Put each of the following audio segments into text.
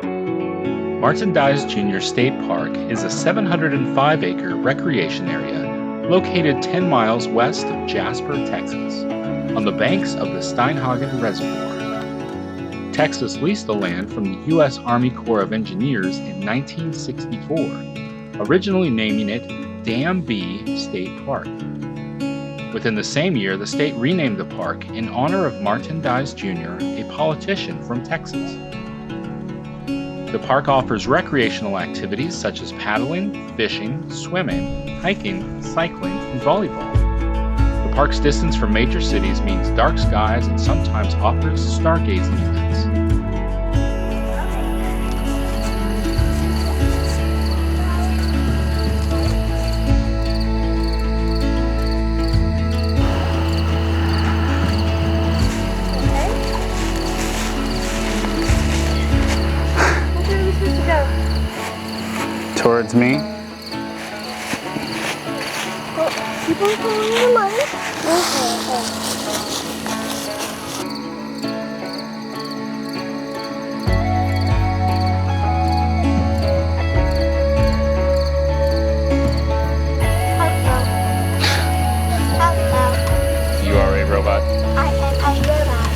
Martin Dies Jr. State Park is a 705-acre recreation area located 10 miles west of Jasper, Texas, on the banks of the Steinhagen Reservoir. Texas leased the land from the U.S. Army Corps of Engineers in 1964, originally naming it Dam B State Park. Within the same year, the state renamed the park in honor of Martin Dies Jr., a politician from Texas. The park offers recreational activities such as paddling, fishing, swimming, hiking, cycling, and volleyball. The park's distance from major cities means dark skies and sometimes offers stargazing events. Towards me. Keep on following the line. You are a robot. I am a robot.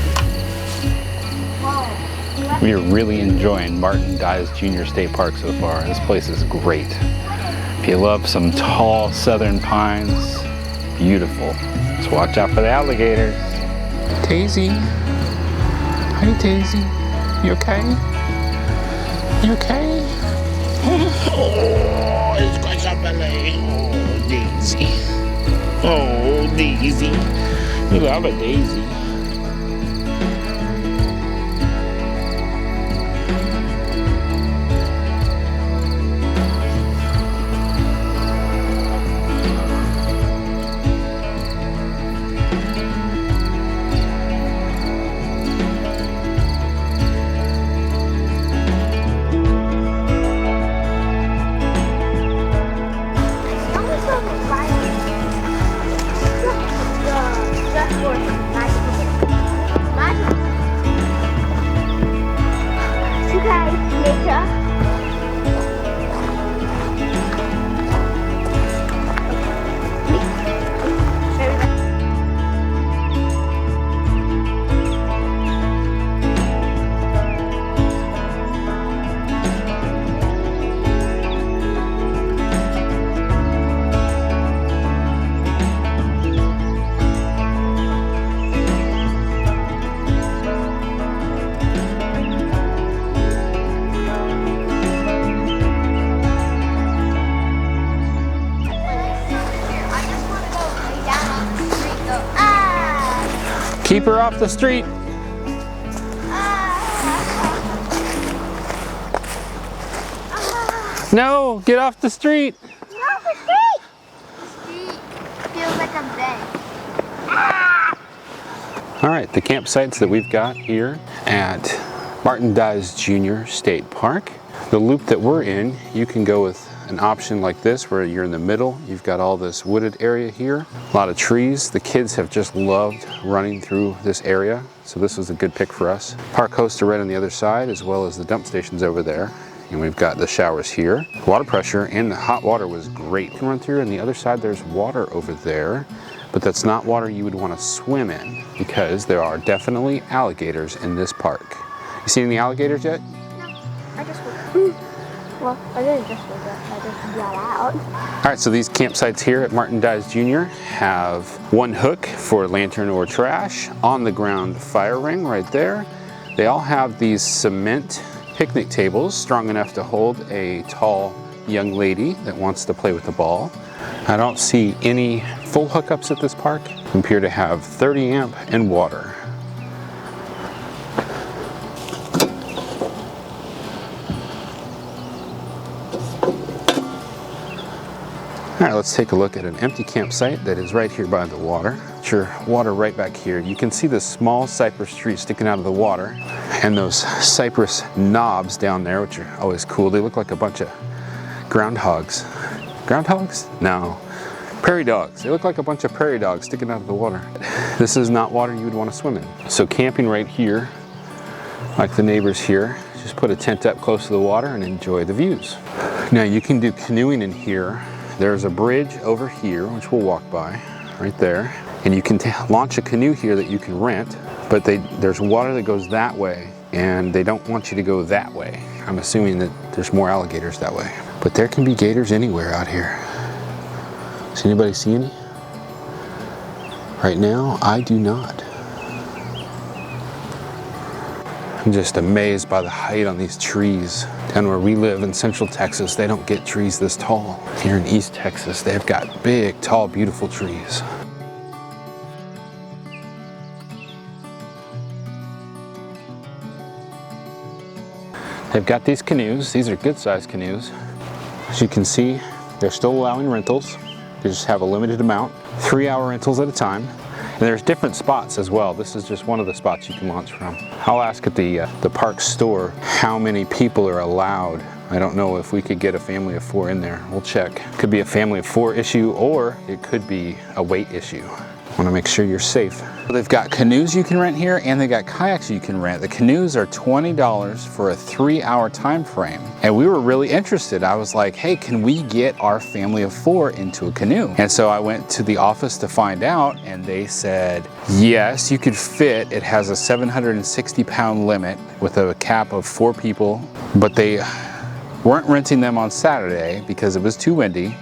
We are really enjoying Martin Dies Jr. State Park so far. This place is great. If you love some tall southern pines, beautiful. Just watch out for the alligators. Daisy. Hi, Daisy. You okay? You okay? Oh, it's quite somebody. Oh, Daisy. Oh, Daisy. You love a Daisy. Keep her off the street. No, get off the street. Get off the street. The street feels like a bed. All right, the campsites that we've got here at Martin Dies Jr. State Park. The loop that we're in, you can go with an option like this where you're in the middle. You've got all this wooded area here, a lot of trees. The kids have just loved running through this area, so this was a good pick for us. Park hosts are right on the other side, as well as the dump stations over there. And we've got the showers here. Water pressure and the hot water was great. You can run through, and the other side there's water over there, but that's not water you would want to swim in because there are definitely alligators in this park. You seen any alligators yet? No, I just woke up. Well, I didn't just wake up, I just got out. All right, so these campsites here at Martin Dies Jr. have one hook for lantern or trash, on the ground fire ring right there. They all have these cement picnic tables strong enough to hold a tall young lady that wants to play with the ball. I don't see any full hookups at this park. We appear to have 30 amp and water. All right, let's take a look at an empty campsite that is right here by the water. It's your water right back here. You can see the small cypress tree sticking out of the water and those cypress knobs down there, which are always cool. They look like a bunch of groundhogs. Groundhogs? No. Prairie dogs. They look like a bunch of prairie dogs sticking out of the water. This is not water you would want to swim in. So camping right here, like the neighbors here, just put a tent up close to the water and enjoy the views. Now you can do canoeing in here. There's a bridge over here, which we'll walk by, right there. And you can launch a canoe here that you can rent, but there's water that goes that way, and they don't want you to go that way. I'm assuming that there's more alligators that way. But there can be gators anywhere out here. Does anybody see any? Right now, I do not. I'm just amazed by the height on these trees. Down where we live in Central Texas, they don't get trees this tall. Here in East Texas, they've got big, tall, beautiful trees. They've got these canoes. These are good-sized canoes. As you can see, they're still allowing rentals. They just have a limited amount, 3-hour rentals at a time. And there's different spots as well. This is just one of the spots you can launch from. I'll ask at the park store how many people are allowed. I don't know if we could get a family of 4 in there. We'll check. Could be a family of 4 issue, or it could be a weight issue. Want to make sure you're safe. They've got canoes you can rent here, and they got kayaks you can rent. The canoes are $20 for a 3-hour time frame. And we were really interested. I was like, hey, can we get our family of 4 into a canoe? And so I went to the office to find out, and they said, yes, you could fit. It has a 760-pound limit with a cap of 4 people, but they weren't renting them on Saturday because it was too windy,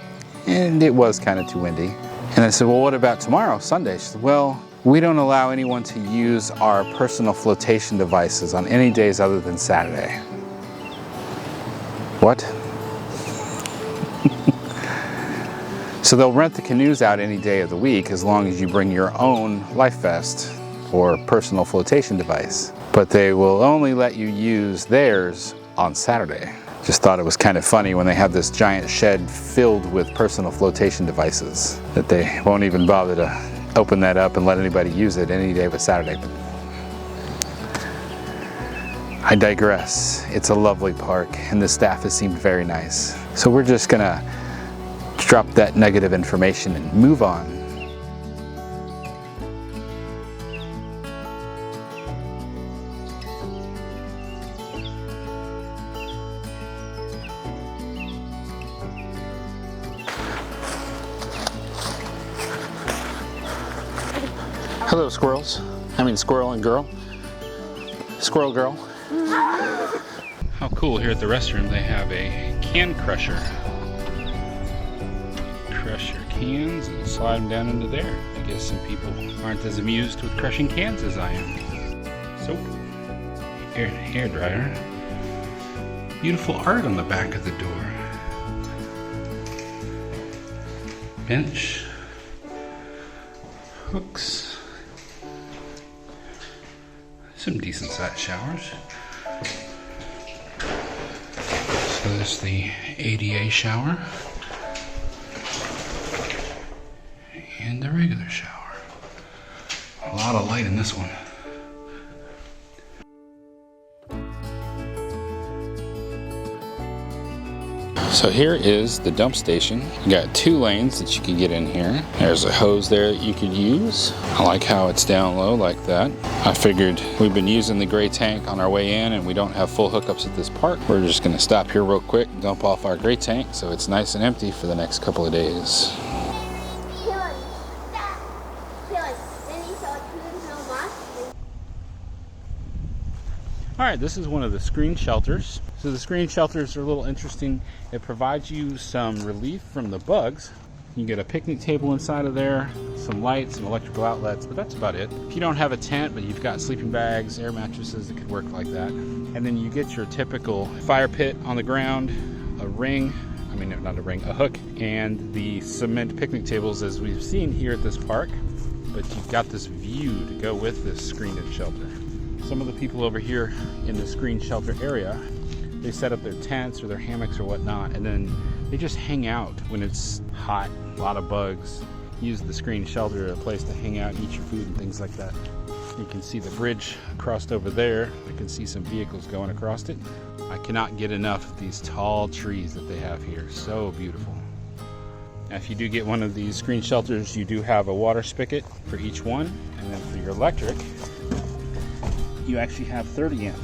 and it was kind of too windy. And I said, well, what about tomorrow, Sunday? She said, well, we don't allow anyone to use our personal flotation devices on any days other than Saturday. What? So they'll rent the canoes out any day of the week as long as you bring your own life vest or personal flotation device. But they will only let you use theirs on Saturday. Just thought it was kind of funny when they have this giant shed filled with personal flotation devices that they won't even bother to open that up and let anybody use it any day but Saturday. But I digress. It's a lovely park, and the staff has seemed very nice. So we're just gonna drop that negative information and move on. Hello, squirrels. I mean, squirrel and girl. Squirrel girl. How cool, here at the restroom they have a can crusher. Crush your cans and slide them down into there. I guess some people aren't as amused with crushing cans as I am. Soap. Hair dryer. Beautiful art on the back of the door. Bench. Hooks. Some decent sized showers. So there's the ADA shower and the regular shower. A lot of light in this one. So here is the dump station. You got 2 lanes that you can get in here. There's a hose there that you could use. I like how it's down low like that. I figured we've been using the gray tank on our way in and we don't have full hookups at this park. We're just gonna stop here real quick, dump off our gray tank so it's nice and empty for the next couple of days. Alright, this is one of the screen shelters. So the screen shelters are a little interesting. It provides you some relief from the bugs. You get a picnic table inside of there, some lights, some electrical outlets, but that's about it. If you don't have a tent, but you've got sleeping bags, air mattresses that could work like that. And then you get your typical fire pit on the ground, a ring, a hook, and the cement picnic tables as we've seen here at this park. But you've got this view to go with this screened shelter. Some of the people over here in the screen shelter area, they set up their tents or their hammocks or whatnot, and then they just hang out when it's hot, a lot of bugs. Use the screen shelter as a place to hang out and eat your food and things like that. You can see the bridge crossed over there. I can see some vehicles going across it. I cannot get enough of these tall trees that they have here. So beautiful. Now, if you do get one of these screen shelters, you do have a water spigot for each one, and then for your electric, you actually have 30 amp.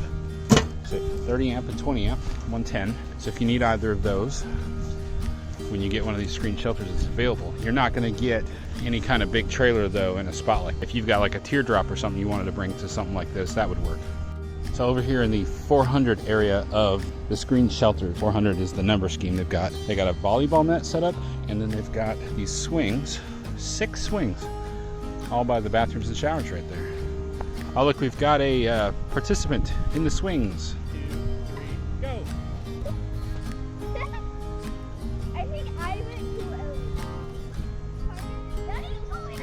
looks like 30 amp and 20 amp, 110. So if you need either of those, when you get one of these screen shelters, it's available. You're not going to get any kind of big trailer though in a spot like, if you've got like a teardrop or something you wanted to bring to something like this, that would work. So over here in the 400 area of the screen shelter, 400 is the number scheme they've got. They got a volleyball net set up, and then they've got these swings, 6 swings, all by the bathrooms and showers right there. Oh look, we've got a participant in the swings. 2, 3, go! I think I went too early. That is going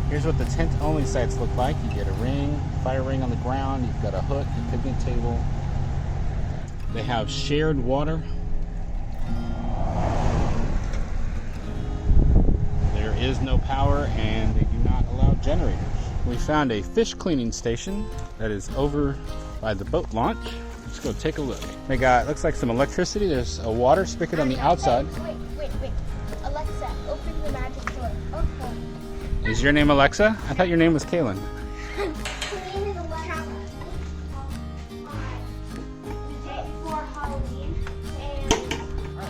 Here's what the tent-only sites look like. You get a ring, fire ring on the ground, you've got a hook, a picnic table. They have shared water. There is no power, and they do not allow generators. We found a fish cleaning station that is over by the boat launch. Let's go take a look. They got, looks like some electricity. There's a water spigot on the outside. Wait. Alexa, open the magic door. Okay. Is your name Alexa? I thought your name was Kaylin.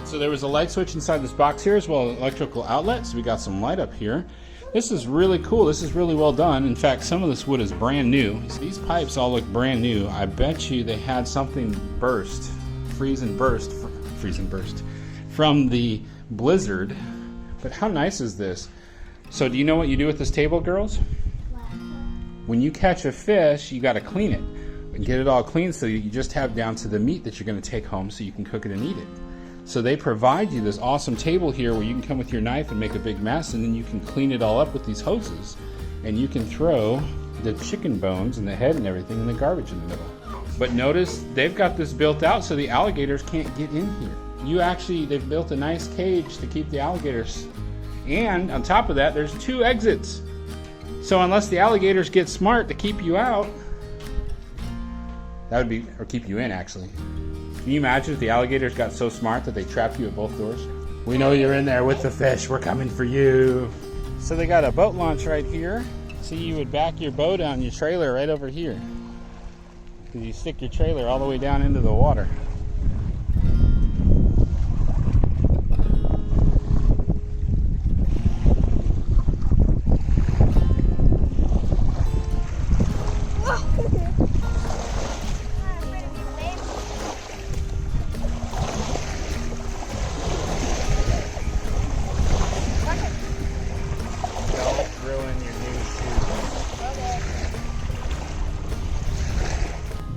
So there was a light switch inside this box here as well as electrical outlet. So we got some light up here. This is really cool. This is really well done. In fact, some of this wood is brand new. So these pipes all look brand new. I bet you they had something burst, freeze and burst from the blizzard. But how nice is this? So do you know what you do with this table, girls? When you catch a fish, you got to clean it and get it all clean so you just have down to the meat that you're going to take home so you can cook it and eat it. So they provide you this awesome table here where you can come with your knife and make a big mess, and then you can clean it all up with these hoses, and you can throw the chicken bones and the head and everything in the garbage in the middle. But notice they've got this built out so the alligators can't get in here. They've built a nice cage to keep the alligators. And on top of that, there's 2 exits. So unless the alligators get smart to keep you out, that would be, or keep you in actually. Can you imagine if the alligators got so smart that they trapped you at both doors? We know you're in there with the fish. We're coming for you. So they got a boat launch right here. So you would back your boat on your trailer right over here. Because you stick your trailer all the way down into the water.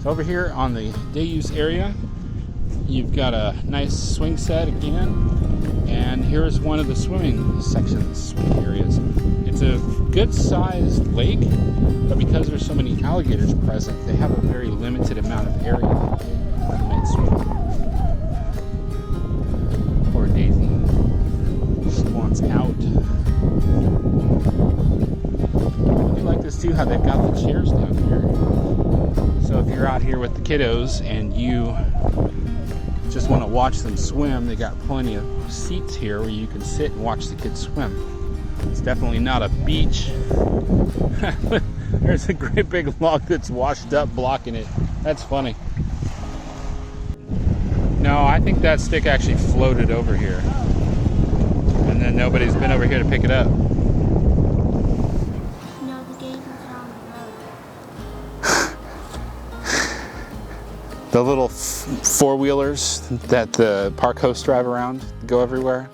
So over here on the day use area, you've got a nice swing set again, and here's one of the swimming sections, swing areas. It's a good sized lake, but because there's so many alligators present, they have a very limited amount of area that they might swim. Poor Daisy, she wants out. I do like this too, how they've got the chairs down here. So if you're out here with the kiddos and you just want to watch them swim, they got plenty of seats here where you can sit and watch the kids swim. It's definitely not a beach. There's a great big log that's washed up blocking it. That's funny. No, I think that stick actually floated over here. And then nobody's been over here to pick it up. The little four-wheelers that the park hosts drive around, go everywhere,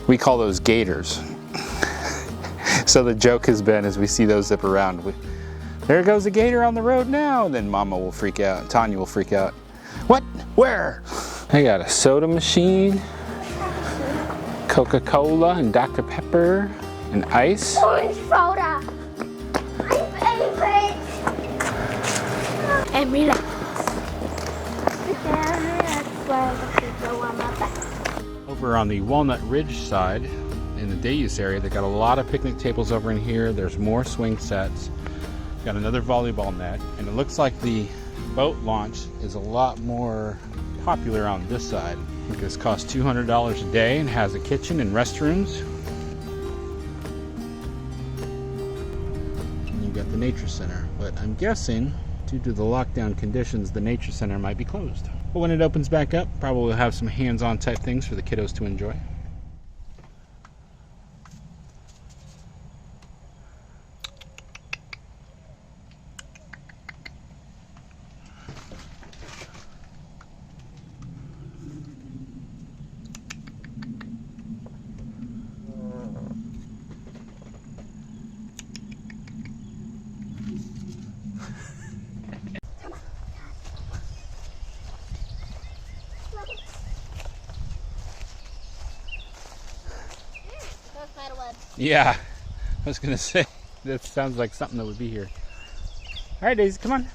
we call those gators. So the joke has been, as we see those zip around, there goes a gator on the road now, and then Mama will freak out, Tanya will freak out. What? Where? I got a soda machine, Coca-Cola and Dr. Pepper and ice. Orange soda. My favorite. And relax. Over on the Walnut Ridge side, in the day use area, they got a lot of picnic tables over in here. There's more swing sets. Got another volleyball net, and it looks like the boat launch is a lot more popular on this side. think this costs $200 a day and has a kitchen and restrooms. And you got the nature center, but I'm guessing due to the lockdown conditions, the nature center might be closed. But when it opens back up, probably we'll have some hands-on type things for the kiddos to enjoy. Yeah, I was gonna say, that sounds like something that would be here. All right, Daisy, come on.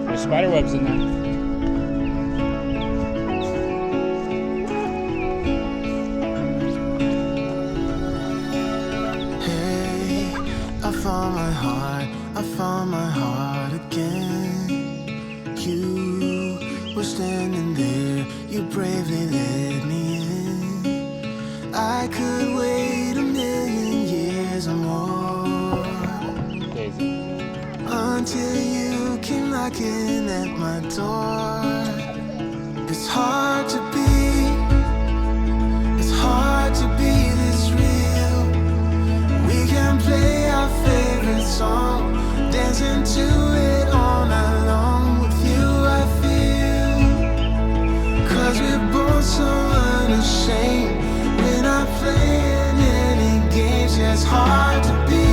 There's spider webs in there. I found my heart again. You were standing there, you bravely let me in. I could wait a million years or more until you came knocking at my door. It's hard to be this real. We can play our favorite song, dancing to it all night long. With you I feel, 'cause we're both so unashamed. We're not playing any games, yeah, it's hard to be.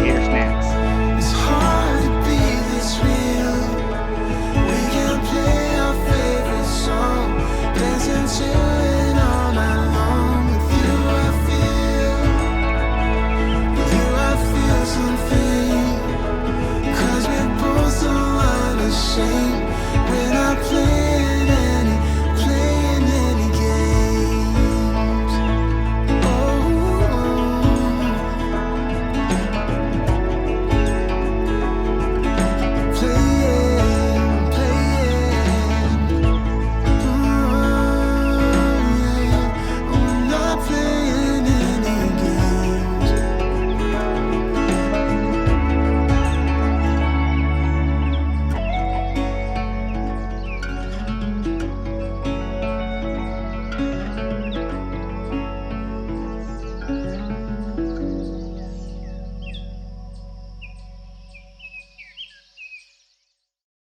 Here's snacks. It's hard to be this real. We can play our favorite song, dancing to it all night long. With you I feel something. 'Cause we're both so unashamed.